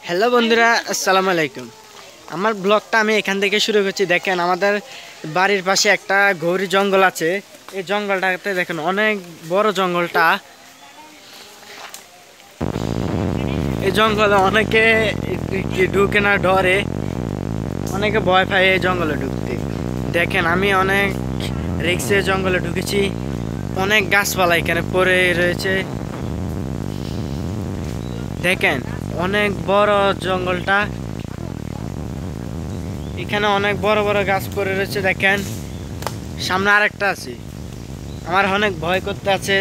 Hello বন্ধুরা, আসসালামু আলাইকুম। আমার ব্লগটা আমি এখান থেকে শুরু করছি। দেখেন, আমাদের বাড়ির পাশে একটা গৌরী জঙ্গল আছে। এই জঙ্গলটাতে দেখেন অনেক বড় জঙ্গলটা। এই জঙ্গলে অনেকে ঢুকে না, ডরে, অনেকে ভয় পায় এই জঙ্গলে ঢুকতে। দেখেন, আমি অনেক রিক্সে জঙ্গলে ঢুকেছি। অনেক গাছপালা এখানে পড়ে রয়েছে। দেখেন, অনেক বড় জঙ্গলটা। এখানে অনেক বড় বড় গাছ পড়ে রয়েছে। দেখেন, সামনে আরেকটা আছে। আমার অনেক ভয় করতে আছে,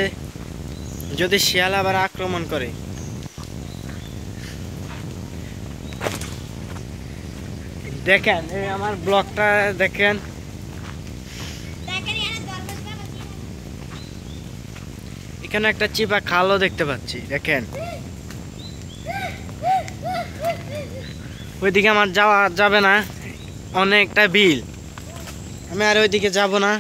যদি শিয়াল আবার আক্রমণ করে। দেখেন, এই আমার ব্লগটা দেখেন। এখানে একটা চিপা খালও দেখতে পাচ্ছি। দেখেন, ওইদিকে আমার যাওয়া যাবে না, অনেকটা বিল। আমি আর ওইদিকে যাব না।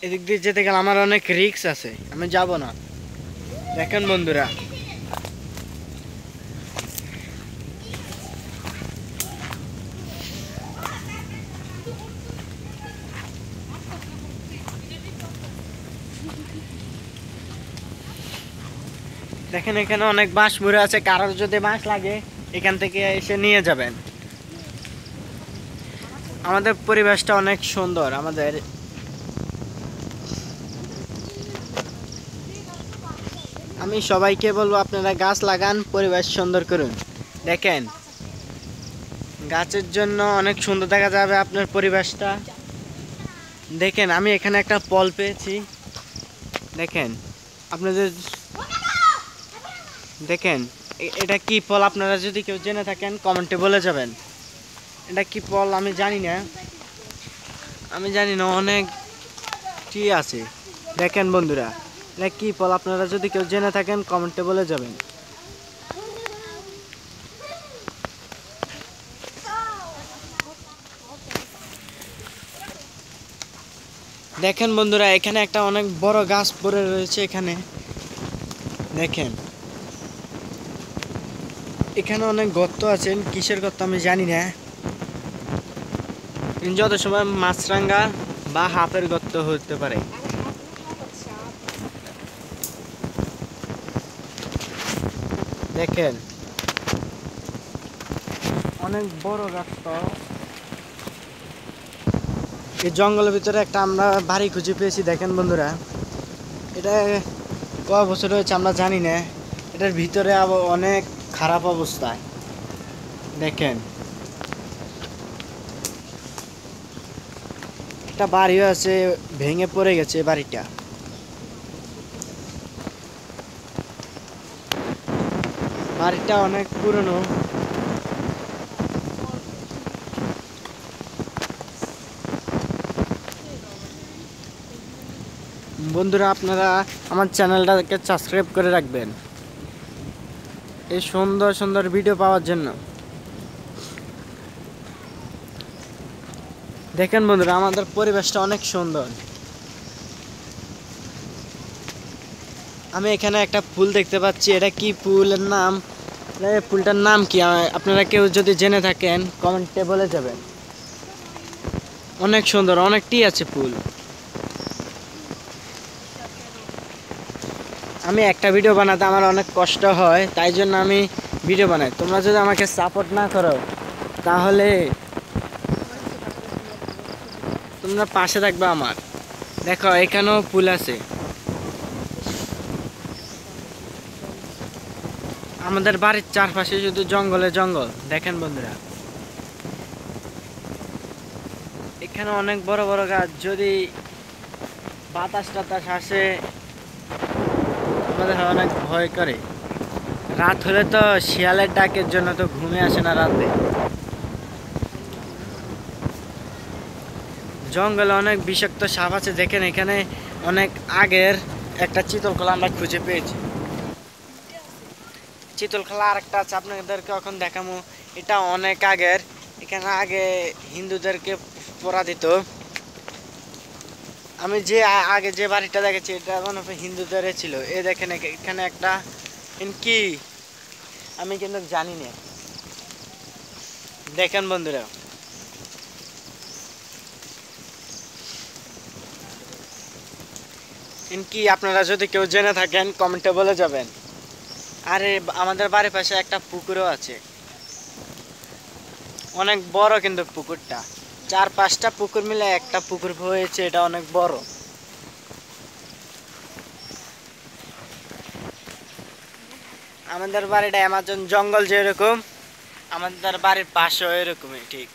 এদিক দিয়ে যেতে গেলে আমার অনেক রিস্ক আছে, আমি যাব না। দেখেন বন্ধুরা, দেখেন এখানে অনেক বাঁশ মুড়ে আছে। কারোর যদি বাঁশ লাগে এখান থেকে এসে নিয়ে যাবেন। আমাদের পরিবেশটা অনেক সুন্দর। আমি সবাইকে বলবো, আপনারা গাছ লাগান, পরিবেশ সুন্দর করুন। দেখেন, গাছের জন্য অনেক সুন্দর দেখা যাবে আপনার পরিবেশটা। দেখেন, আমি এখানে একটা ফল পেয়েছি। দেখেন আপনাদের, দেখেন এটা কি ফল, আপনারা যদি কেউ জেনে থাকেন কমেন্টে বলে যাবেন। এটা কি ফল আমি জানি না, অনেক কি আছে। দেখেন বন্ধুরা, এটা কি ফল, আপনারা যদি কেউ জেনে থাকেন কমেন্টে বলে যাবেন। দেখেন বন্ধুরা, এখানে একটা অনেক বড় গাছ পড়ে রয়েছে। এখানে দেখেন, এখানে অনেক গর্ত আছে। কিসের গর্ত আমি জানি না। যত সময় মাছরাঙ্গা বা হাফের গর্ত হতে পারে। দেখেন, অনেক বড় রাস্তা। এই জঙ্গলের ভিতরে একটা আমরা বাড়ি খুঁজে পেয়েছি। দেখেন বন্ধুরা, এটা কয় বছর হয়েছে আমরা জানি না। এটার ভিতরে আবার অনেক খারাপ অবস্থায়। দেখেন, একটা বাড়িও আছে, ভেঙে পড়ে গেছে বাড়িটা। বাড়িটা অনেক পুরনো। বন্ধুরা, আপনারা আমার চ্যানেলটাকে সাবস্ক্রাইব করে রাখবেন এই সুন্দর সুন্দর ভিডিও পাওয়ার জন্য। দেখেন বন্ধুরা, আমাদের পরিবেশটা অনেক সুন্দর। আমি এখানে একটা ফুল দেখতে পাচ্ছি। এটা কি ফুলের নাম, ফুলটার নাম কি, আপনারা কেউ যদি জেনে থাকেন কমেন্টে বলে যাবেন। অনেক সুন্দর, অনেকটি আছে ফুল। আমি একটা ভিডিও বানাতে আমার অনেক কষ্ট হয়, তাই জন্য আমি ভিডিও বানাই। তোমরা যদি আমাকে সাপোর্ট না করো, তাহলে তোমরা পাশে থাকবে আমার। দেখো, এখানেও ফুল আছে। আমাদের বাড়ির চারপাশে শুধু জঙ্গলে জঙ্গল। দেখেন বন্ধুরা, এখানে অনেক বড় বড় গাছ। যদি বাতাস টাতাস আসে, আমাদের অনেক ভয় করে। রাত হলে তো শিয়ালের ডাকের জন্য তো ঘুমে আসে না রাতে। জঙ্গলে অনেক বিষাক্ত সাপ আছে। দেখেন, এখানে অনেক আগের একটা চিতলখোলা আমরা খুঁজে পেয়েছি। চিতলখোলা আরেকটা আছে, আপনাদেরকে এখন দেখাবো। এটা অনেক আগের। এখানে আগে হিন্দুদেরকে পড়া দিত। আমি যে আগে যে বাড়িটা দেখেছি, এটা মনে হয় হিন্দুদের ছিল। এ দেখেন, এখানে একটা কি আমি কিন্তু জানি না। দেখেন বন্ধুরা, কি আপনারা যদি কেউ জেনে থাকেন কমেন্টে বলে যাবেন। আরে আমাদের বাড়ির পাশে একটা পুকুরও আছে, অনেক বড় কিন্তু পুকুরটা, 4-5টা পুকুর মিলে একটা পুকুর হয়েছে, এটা অনেক বড়। আমাদের বাড়িটা অ্যামাজন জঙ্গল যেরকম, আমাদের বাড়ির পাশেও এরকমই ঠিক।